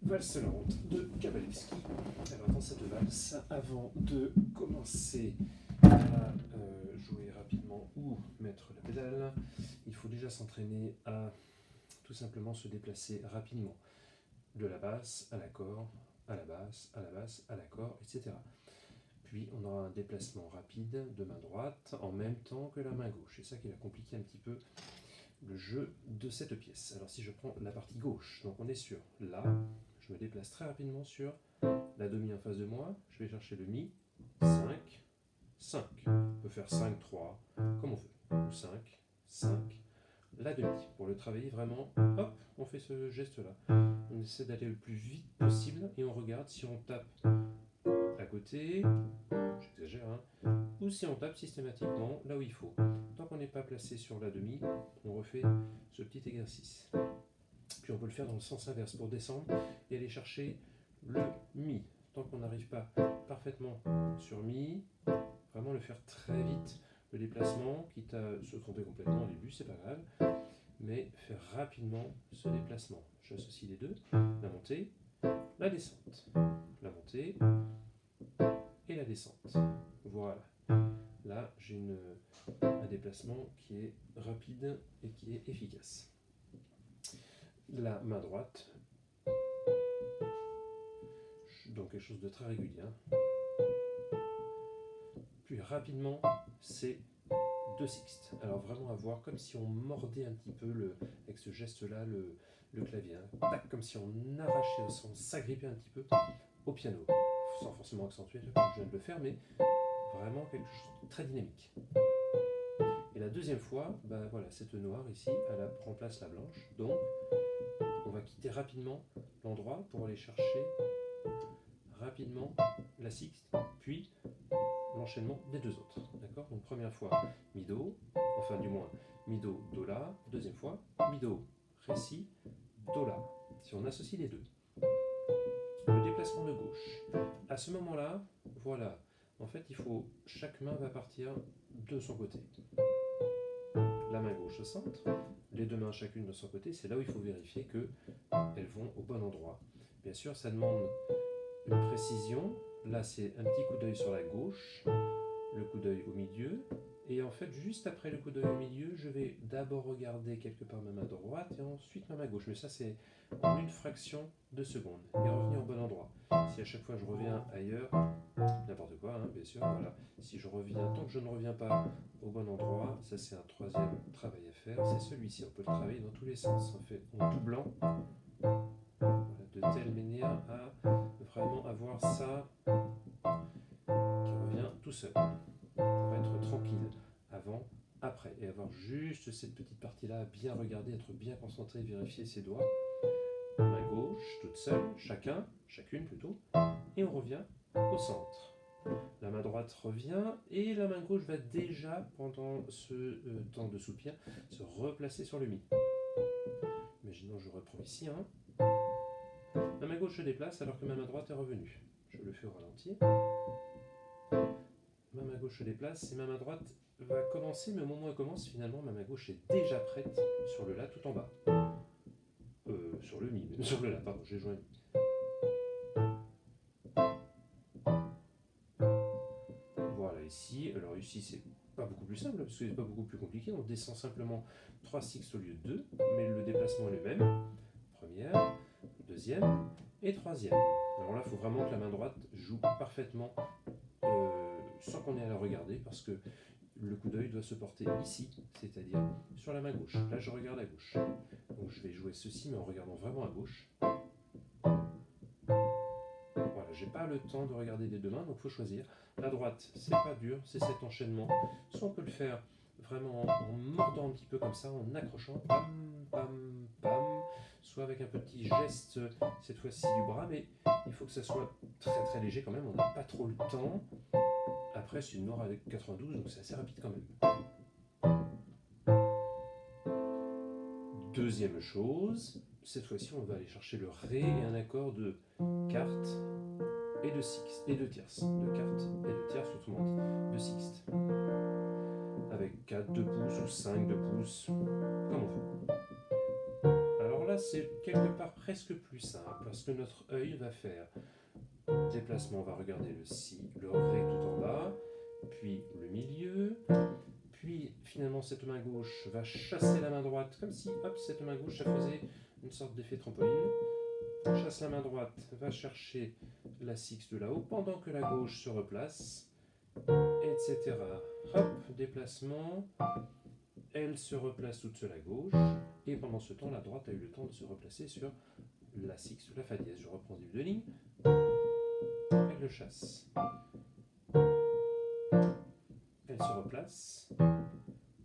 Valse lente de Kabalevski. Alors dans cette valse, avant de commencer à jouer rapidement ou mettre la pédale, il faut déjà s'entraîner à tout simplement se déplacer rapidement de la basse à l'accord, à la basse, à la basse, à l'accord, etc. Puis on aura un déplacement rapide de main droite en même temps que la main gauche. C'est ça qui va compliquer un petit peu le jeu de cette pièce. Alors si je prends la partie gauche, donc on est sur La, je me déplace très rapidement sur la demi en face de moi, je vais chercher le Mi, 5, 5. On peut faire 5, 3, comme on veut. Ou 5, 5, la demi. Pour le travailler vraiment, hop, on fait ce geste-là. On essaie d'aller le plus vite possible et on regarde si on tape à côté, j'exagère, ou si on tape systématiquement là où il faut. Tant qu'on n'est pas placé sur la demi, on refait ce petit exercice. Puis on peut le faire dans le sens inverse pour descendre et aller chercher le Mi. Tant qu'on n'arrive pas parfaitement sur Mi, vraiment le faire très vite. Le déplacement, quitte à se tromper complètement au début, c'est pas grave, mais faire rapidement ce déplacement. J'associe les deux, la montée, la descente. La montée et la descente. Voilà. Là, j'ai un déplacement qui est rapide et qui est efficace. La main droite, donc quelque chose de très régulier. Puis rapidement, c'est 2 sixtes. Alors vraiment à voir comme si on mordait un petit peu avec ce geste-là le clavier. Tac, comme si on arrachait, on s'agrippait un petit peu au piano. Sans forcément accentuer comme je viens de le faire, mais vraiment quelque chose de très dynamique. Et la deuxième fois, voilà, cette noire ici, elle remplace la blanche. Donc, on va quitter rapidement l'endroit pour aller chercher rapidement la sixte, puis l'enchaînement des deux autres. D'accord? Donc première fois, mi do, enfin du moins mi do, do la. Deuxième fois, mi do, ré si, do la. Si on associe les deux, le déplacement de gauche. À ce moment-là, voilà. En fait, chaque main va partir de son côté. La main gauche au centre, les deux mains chacune de son côté. C'est là où il faut vérifier qu'elles vont au bon endroit. Bien sûr, ça demande une précision. Là, c'est un petit coup d'œil sur la gauche, le coup d'œil au milieu. Et en fait, juste après le coup d'œil au milieu, je vais d'abord regarder quelque part ma main droite et ensuite ma main gauche. Mais ça, c'est en une fraction de seconde. Et revenir au bon endroit. Si à chaque fois je reviens ailleurs, n'importe quoi, bien sûr, voilà. Si je reviens, tant que je ne reviens pas au bon endroit, ça c'est un troisième travail à faire, c'est celui-ci. On peut le travailler dans tous les sens. On fait en doublant, voilà, de telle manière à vraiment avoir ça qui revient tout seul, pour être tranquille avant, après, et avoir juste cette petite partie-là, bien regarder, être bien concentré, vérifier ses doigts. Main gauche, toute seule, chacune plutôt, et on revient au centre. La main droite revient et la main gauche va déjà, pendant ce temps de soupir, se replacer sur le Mi. Imaginons que je reprends ici. Ma main gauche se déplace alors que ma main droite est revenue. Je le fais au ralenti. Ma main gauche se déplace et ma main droite va commencer, mais au moment où elle commence, finalement, ma main gauche est déjà prête sur le La tout en bas. Sur le Mi, sur le La, pardon, j'ai joué un Mi. Voilà, ici, alors ici c'est pas beaucoup plus simple, parce que c'est pas beaucoup plus compliqué, on descend simplement 3 sixtes au lieu de 2, mais le déplacement est le même. Première, deuxième et troisième. Alors là, il faut vraiment que la main droite joue parfaitement sans qu'on ait à la regarder, parce que le coup d'œil doit se porter ici, c'est-à-dire sur la main gauche. Là, je regarde à gauche. Donc je vais jouer ceci, mais en regardant vraiment à gauche. Voilà, j'ai pas le temps de regarder des deux mains, donc il faut choisir. La droite, c'est pas dur, c'est cet enchaînement. Soit on peut le faire vraiment en mordant un petit peu comme ça, en accrochant, pam, pam, pam, soit avec un petit geste, cette fois-ci du bras, mais il faut que ça soit très très léger quand même, on n'a pas trop le temps. Après, c'est une noire avec 92, donc c'est assez rapide quand même. Deuxième chose, cette fois-ci, on va aller chercher le Ré et un accord de quarte et de sixte, et de tierce. De quarte et de tierce, autrement dit, de sixte. Avec 4, 2 pouces ou 5, 2 pouces, comme on veut. Alors là, là, c'est quelque part presque plus simple, parce que notre œil va faire déplacement, on va regarder le si, le ré tout en bas, puis le milieu, puis finalement cette main gauche va chasser la main droite, comme si, hop, cette main gauche, ça faisait une sorte d'effet trampoline. Chasse la main droite, va chercher la six de là-haut, pendant que la gauche se replace, etc. Hop, déplacement, elle se replace toute seule à gauche, et pendant ce temps, la droite a eu le temps de se replacer sur la six ou la fa dièse. Je reprends début de ligne, elle le chasse. Elle se replace.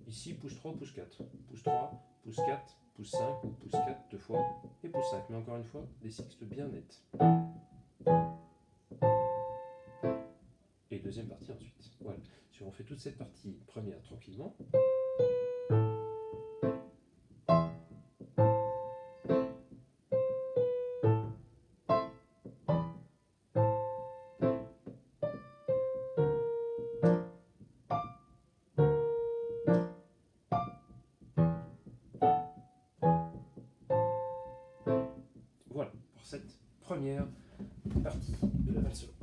Ici, pouce 3 ou pouce 4. Pouce 3, pouce 4, pouce 5 ou pouce 4 deux fois, et pouce 5. Mais encore une fois, des sixtes bien nettes. Et deuxième partie ensuite. Voilà. Si on fait toute cette partie première tranquillement. Voilà pour cette première partie de la valse.